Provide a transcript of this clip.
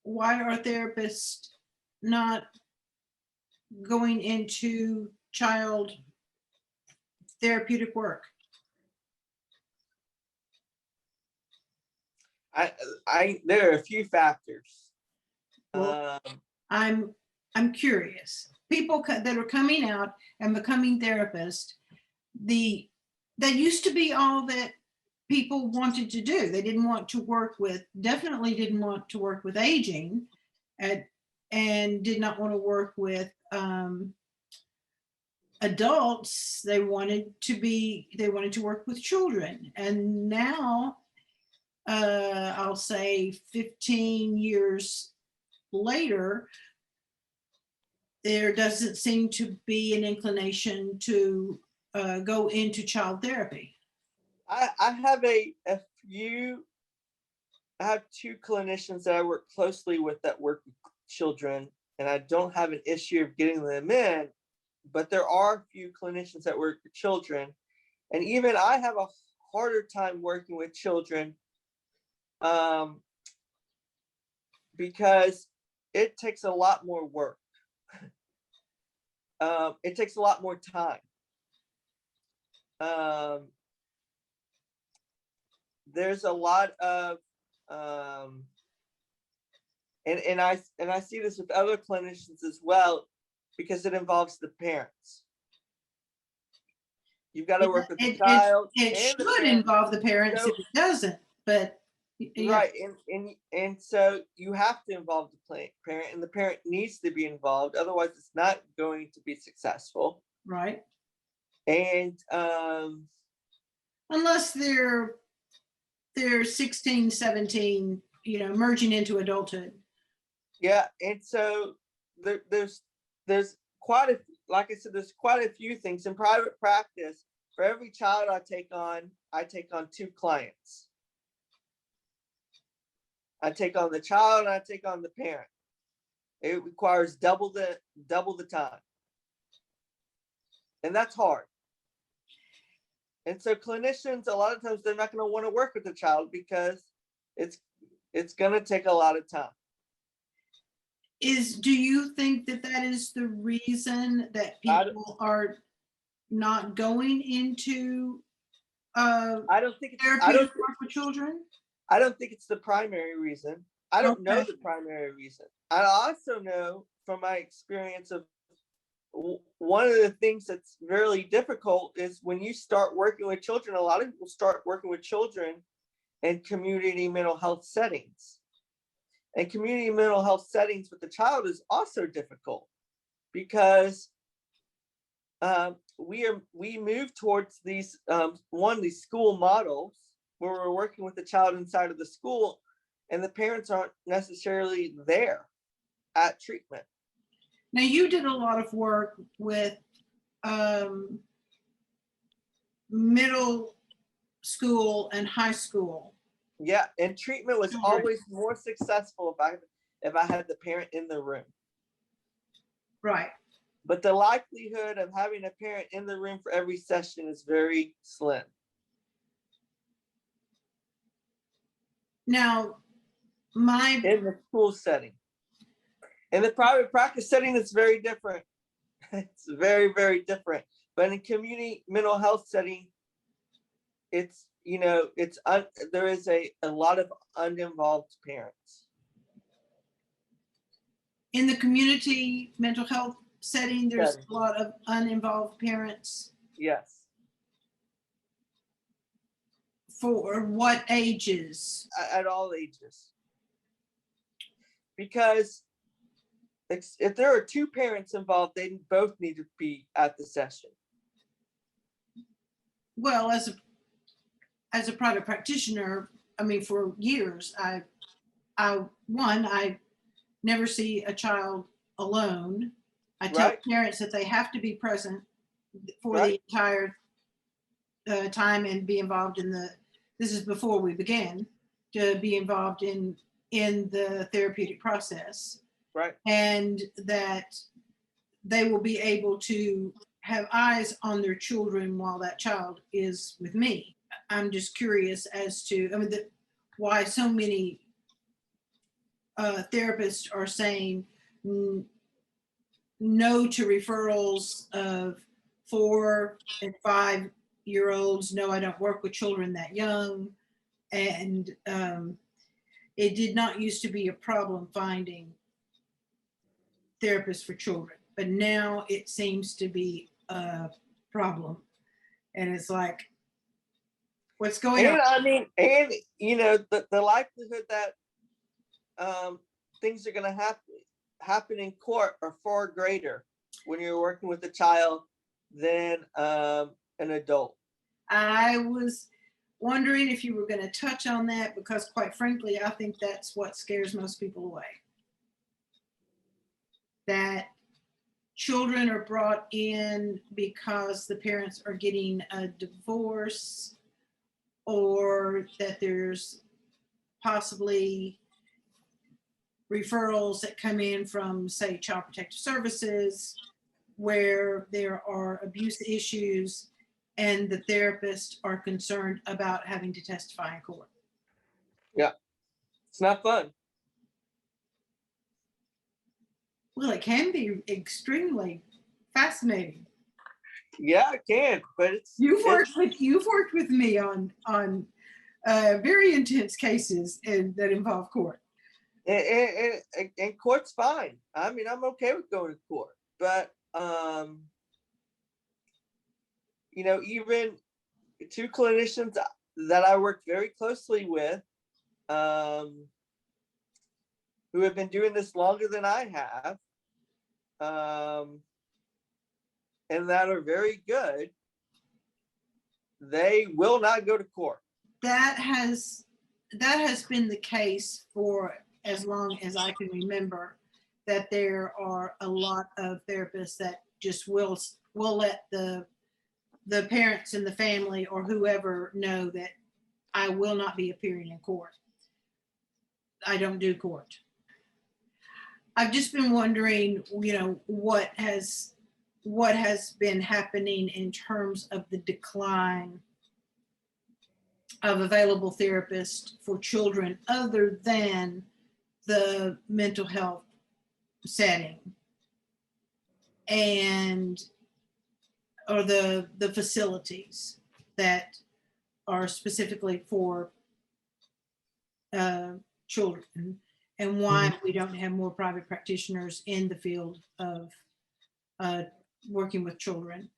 why are therapists not going into child therapeutic work? There are a few factors. Well, I'm curious. People that are coming out and becoming therapists, that used to be all that people wanted to do. They didn't want to work with, definitely didn't want to work with aging, and did not want to work with adults. They wanted to work with children. And now, I'll say 15 years later, there doesn't seem to be an inclination to go into child therapy. I have I have two clinicians that I work closely with that work with children, and I don't have an issue of getting them in, but there are a few clinicians that work with children, and even I have a harder time working with children because it takes a lot more work. It takes a lot more time. There's a lot of and I see this with other clinicians as well, because it involves the parents. You've got to work with the child. It should involve the parents. If it doesn't, but yeah. Right, and so you have to involve the parent, and the parent needs to be involved, otherwise it's not going to be successful. Right. And unless they're 16, 17, merging into adulthood. Yeah, and so there's quite a, like I said, there's quite a few things in private practice. For every child I take on 2 clients. I take on the child and I take on the parent. It requires double the time, and that's hard. And so clinicians, a lot of times, they're not going to want to work with the child because it's going to take a lot of time. Do you think that is the reason that people are not going into I don't think therapeutic work with children? I don't think it's the primary reason. I don't know the primary reason. I also know from my experience of one of the things that's really difficult is when you start working with children, a lot of people start working with children in community mental health settings. And community mental health settings with the child is also difficult because we move towards these these school models where we're working with the child inside of the school, and the parents aren't necessarily there at treatment. Now, you did a lot of work with middle school and high school. Yeah, and treatment was always more successful if I had the parent in the room. Right. But the likelihood of having a parent in the room for every session is very slim. Now, in the school setting. In the private practice setting, it's very different. It's very, very different. But in community mental health setting, it's, there is a lot of uninvolved parents. In the community mental health setting, there's a lot of uninvolved parents. Yes. For what ages? At all ages. Because if there are 2 parents involved, they both need to be at the session. Well, as a private practitioner, for years, I never see a child alone. I tell parents that they have to be present for the entire time and be involved in this is before we begin, to be involved in the therapeutic process. Right. And that they will be able to have eyes on their children while that child is with me. I'm just curious as to, why so many therapists are saying no to referrals of 4 and 5-year-olds. No, I don't work with children that young. And it did not used to be a problem finding therapists for children, but now it seems to be a problem. And it's like, what's going on? And I mean, and you know, the likelihood that things are going to happen in court are far greater when you're working with a child than an adult. I was wondering if you were going to touch on that, because quite frankly, I think that's what scares most people away. That children are brought in because the parents are getting a divorce, or that there's possibly referrals that come in from, say, Child Protective Services, where there are abuse issues and the therapists are concerned about having to testify in court. Yeah, it's not fun. Well, it can be extremely fascinating. Yeah, it can, but You've worked with me on very intense cases that involve court. and court's fine. I mean, I'm okay with going to court, but you know, even 2 clinicians that I work very closely with, who have been doing this longer than I have, and that are very good, they will not go to court. That has been the case for as long as I can remember, that there are a lot of therapists that just will let the parents and the family or whoever know that I will not be appearing in court. I don't do court. I've just been wondering, you know, what has been happening in terms of the decline of available therapists for children other than the mental health setting and or the facilities that are specifically for children, and why we don't have more private practitioners in the field of working with children.